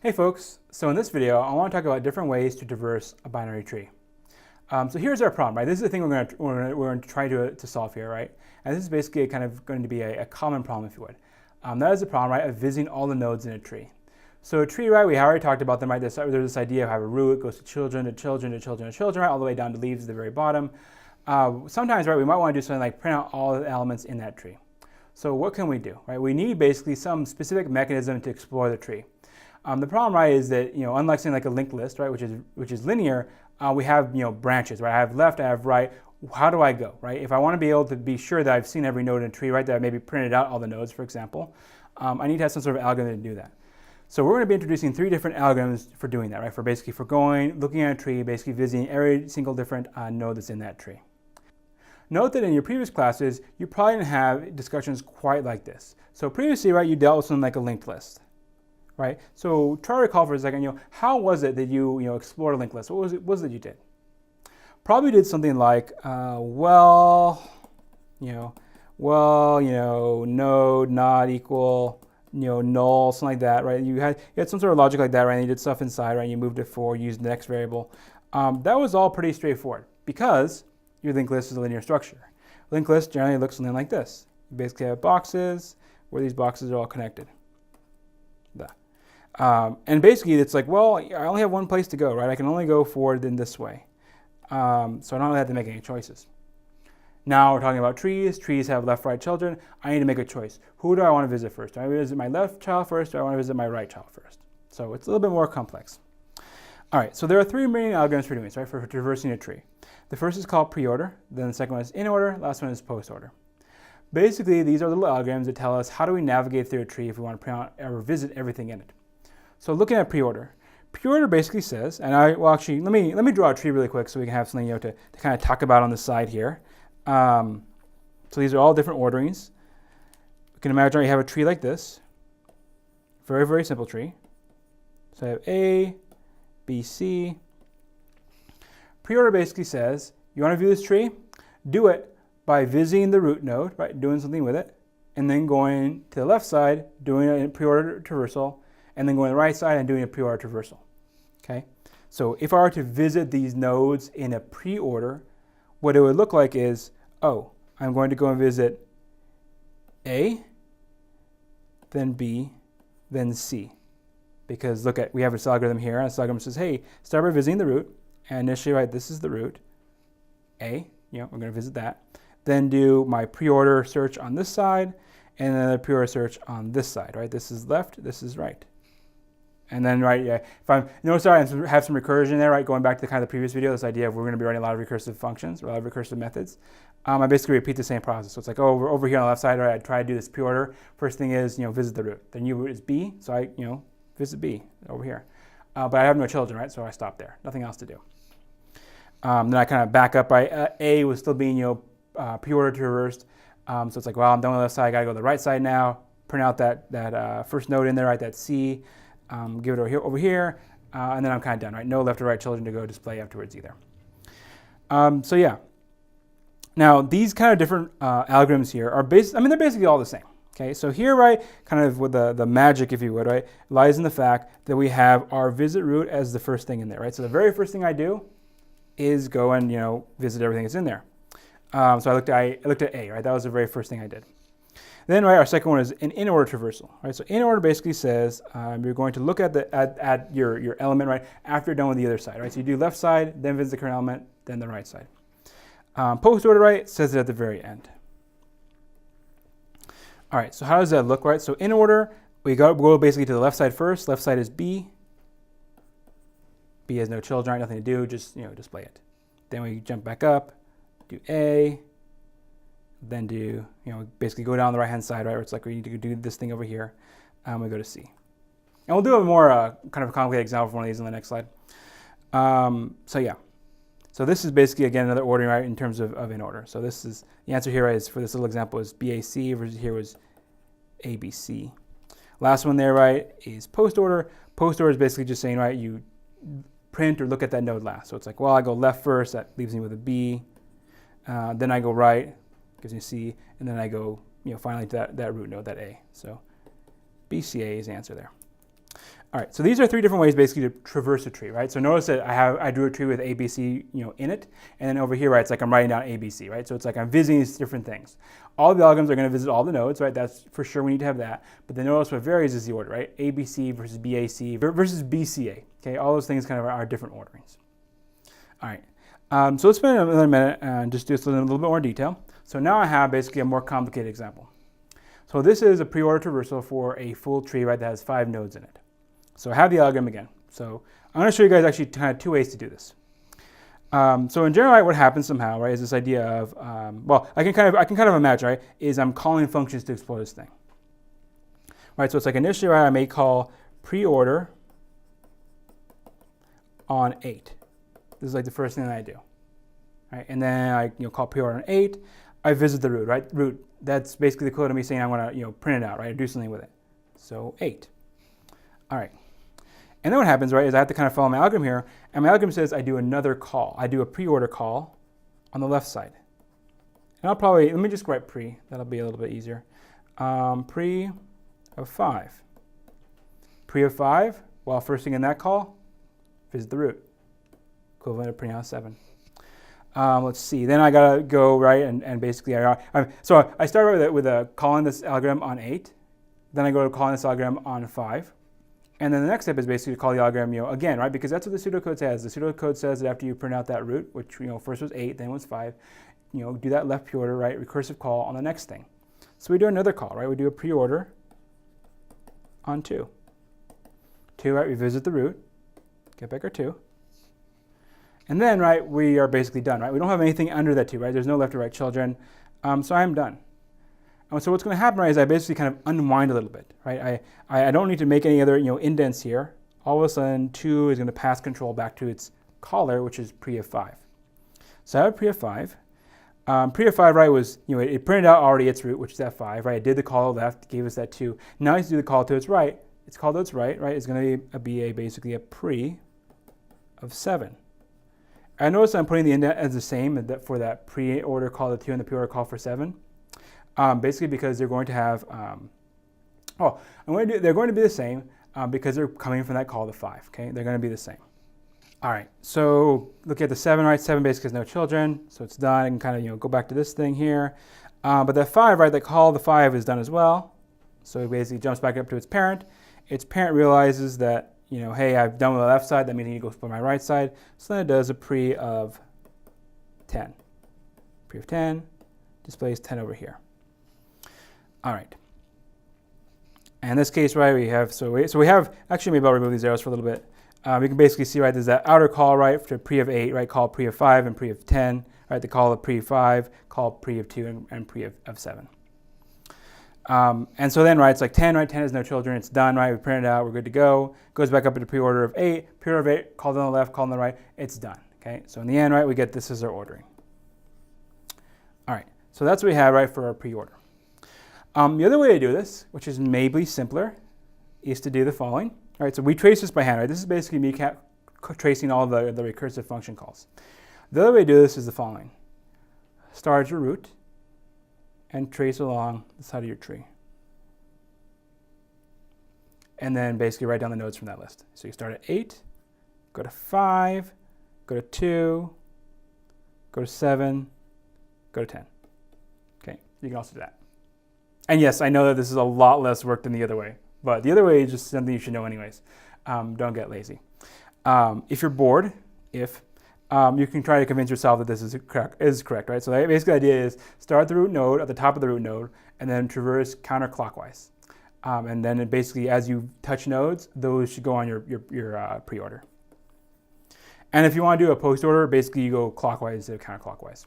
Hey folks, so in this video I want to talk about different ways to traverse a binary tree. So here's our problem, right? This is the thing we're going to try to solve here, right? And this is basically going to be a common problem, if you would. That is the problem, right, of visiting all the nodes in a tree. So a tree, right, we already talked about them, right? There's this idea of how a root goes to children, to children, to children, to children, right, all the way down to leaves at the very bottom. Sometimes, right, we might want to do something like print out all the elements in that tree. So what can we do, right? We need basically some specific mechanism to explore the tree. The problem, right, is that, unlike something like a linked list, right, which is linear, we have, branches, right? I have left, I have right. How do I go, right? If I want to be able to be sure that I've seen every node in a tree, right, that I maybe printed out all the nodes, for example, I need to have some sort of algorithm to do that. So we're going to be introducing 3 different algorithms for doing that, right? For going, looking at a tree, basically visiting every single different node that's in that tree. Note that in your previous classes, you probably didn't have discussions quite like this. So previously, right, you dealt with something like a linked list. Right? So try to recall for a second, how was it that you explored a linked list? What was it you did? Probably did something like, node not equal, null, something like that, right? You had some sort of logic like that, right? And you did stuff inside, right? And you moved it forward, used the next variable. That was all pretty straightforward because your linked list is a linear structure. Linked list generally looks something like this. You basically have boxes where these boxes are all connected. And basically, it's like, well, I only have one place to go, right? I can only go forward in this way. So I don't really have to make any choices. Now we're talking about trees. Trees have left, right children. I need to make a choice. Who do I want to visit first? Do I visit my left child first, or do I want to visit my right child first? So it's a little bit more complex. All right, so there are 3 main algorithms for doing this, right, for traversing a tree. The first is called pre-order. Then the second one is in order. Last one is post-order. Basically, these are little algorithms that tell us how do we navigate through a tree if we want to print out or visit everything in it. So looking at pre-order, pre-order basically says, and actually let me draw a tree really quick so we can have something to kind of talk about on the side here. So these are all different orderings. You can imagine you have a tree like this, very, very simple tree. So I have A, B, C. Pre-order basically says, you want to view this tree? Do it by visiting the root node, right, doing something with it, and then going to the left side, doing a pre-order traversal, and then going to the right side and doing a pre-order traversal. Okay? So if I were to visit these nodes in a pre-order, what it would look like is, oh, I'm going to go and visit A, then B, then C. Because look at, we have this algorithm here, and this algorithm says, hey, start by visiting the root, and initially, right, this is the root, A, we're going to visit that. Then do my pre-order search on this side, and then the pre-order search on this side, right? This is left, this is right. And then, right, yeah, if I have some recursion there, right, going back to the previous video, this idea of we're going to be writing a lot of recursive functions, or a lot of recursive methods. I basically repeat the same process. So it's like, oh, over here on the left side, right, I try to do this pre-order. First thing is, visit the root. The new root is B, so I, visit B over here. But I have no children, right, so I stop there. Nothing else to do. Then I kind of back up, right, A was still being, pre-order traversed. So it's like, well, I'm done with the left side, I got to go to the right side now, print out that first node in there, right, that C. Give it over here, and then I'm kind of done, right? No left or right children to go display afterwards either. So yeah. Now these kind of different algorithms here are they're basically all the same. Okay, so here, right, kind of with the magic, if you would, right, lies in the fact that we have our visit root as the first thing in there, right? So the very first thing I do is go and visit everything that's in there. So I looked at A, right? That was the very first thing I did. Then, right, our second one is an in-order traversal, right? So in-order basically says you're going to look at your element, right, after you're done with the other side, right? So you do left side, then visit the current element, then the right side. Post-order, right, says it at the very end. All right, so how does that look, right? So in order, we go basically to the left side first. Left side is B. B has no children, right, nothing to do, just display it. Then we jump back up, do A. Then do, basically go down the right-hand side, right, where it's like we need to do this thing over here. We go to C. And we'll do a more kind of a complicated example for one of these on the next slide. So yeah. So this is basically, again, another ordering, right, in terms of in order. So this is, the answer here is, for this little example, is BAC versus here was ABC. Last one there, right, is post-order. Post-order is basically just saying, right, you print or look at that node last. So it's like, well, I go left first, that leaves me with a B. Then I go right, gives me C, and then I go, finally to that root node, that A. So BCA is the answer there. All right, so these are three different ways basically to traverse a tree, right? So notice that I drew a tree with ABC, in it, and then over here, right, it's like I'm writing down ABC, right? So it's like I'm visiting these different things. All the algorithms are going to visit all the nodes, right? That's for sure, we need to have that. But then notice what varies is the order, right? ABC versus BAC versus BCA, okay? All those things kind of are different orderings. All right, so let's spend another minute and just do this in a little bit more detail. So now I have basically a more complicated example. So this is a pre-order traversal for a full tree, right, that has 5 nodes in it. So I have the algorithm again. So I'm going to show you guys actually kind of 2 ways to do this. So in general, right, what happens somehow, right, is this idea of, I can kind of imagine, right, is I'm calling functions to explore this thing. Right, so it's like initially, right, I may call pre-order on 8. This is like the first thing that I do. Right, and then I call pre-order on 8. I visit the root, right? Root, that's basically the code of me saying I want to print it out, right, or do something with it. So 8. All right. And then what happens, right, is I have to kind of follow my algorithm here, and my algorithm says I do another call. I do a pre-order call on the left side. And I'll probably, let me just write pre. That'll be a little bit easier. Pre of 5. Pre of 5, well, first thing in that call, visit the root. Equivalent of pre of 7. Let's see, then I gotta go, right, and basically, so I start with calling this algorithm on 8. Then I go to calling this algorithm on 5. And then the next step is basically to call the algorithm, again, right? Because that's what the pseudocode says. The pseudocode says that after you print out that root, which first was 8, then was 5, do that left pre-order, right? Recursive call on the next thing. So we do another call, right? We do a pre-order on 2. 2, right? We visit the root, get back our 2. And then, right, we are basically done, right? We don't have anything under that 2, right? There's no left or right children. So I'm done. And so what's going to happen, right, is I basically kind of unwind a little bit, right? I don't need to make any other indents here. All of a sudden, 2 is going to pass control back to its caller, which is pre of 5. So I have pre of 5. Pre of 5, right, was, it printed out already its root, which is that 5, right? It did the call left, gave us that 2. Now I need to do the call to its right. Its call to its right, it's going to be basically a pre of 7. I notice I'm putting the indent as the same for that pre-order call to 2 and the pre-order call for 7. Basically because they're going to have, they're going to be the same because they're coming from that call to 5, okay? They're going to be the same. All right, so look at the 7, right? 7 basically has no children, so it's done. I can kind of, go back to this thing here. But that 5, right, that call to 5 is done as well. So it basically jumps back up to its parent. Its parent realizes that, hey, I've done with the left side, that means I need to go for my right side. So then it does a pre of 10. Pre of 10 displays 10 over here. All right. And in this case, right, we have, actually maybe I'll remove these arrows for a little bit. We can basically see, right, there's that outer call, right, to pre of 8, right, call pre of 5 and pre of 10, right, the call of pre of 5, call pre of 2 and pre of 7. And so then, right, it's like 10, right, 10 has no children, it's done, right, we print it out, we're good to go. Goes back up into pre-order of 8, pre-order of 8, called on the left, called on the right, it's done, okay? So in the end, right, we get this as our ordering. All right, so that's what we have, right, for our pre-order. The other way to do this, which is maybe simpler, is to do the following. All right, so we trace this by hand, right? This is basically me tracing all the recursive function calls. The other way to do this is the following. Start at your root and trace along the side of your tree. And then basically write down the nodes from that list. So you start at 8, go to 5, go to 2, go to 7, go to 10. Okay, you can also do that. And yes, I know that this is a lot less work than the other way, but the other way is just something you should know anyways. Don't get lazy. If you're bored, you can try to convince yourself that this is correct, right? So basically the idea is start at the root node, at the top of the root node, and then traverse counterclockwise. And then basically as you touch nodes, those should go on your pre-order. And if you want to do a post-order, basically you go clockwise instead of counterclockwise.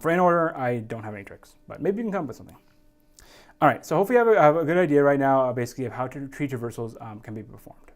For in-order, I don't have any tricks, but maybe you can come up with something. All right, so hopefully you have a good idea right now, basically, of how tree traversals can be performed.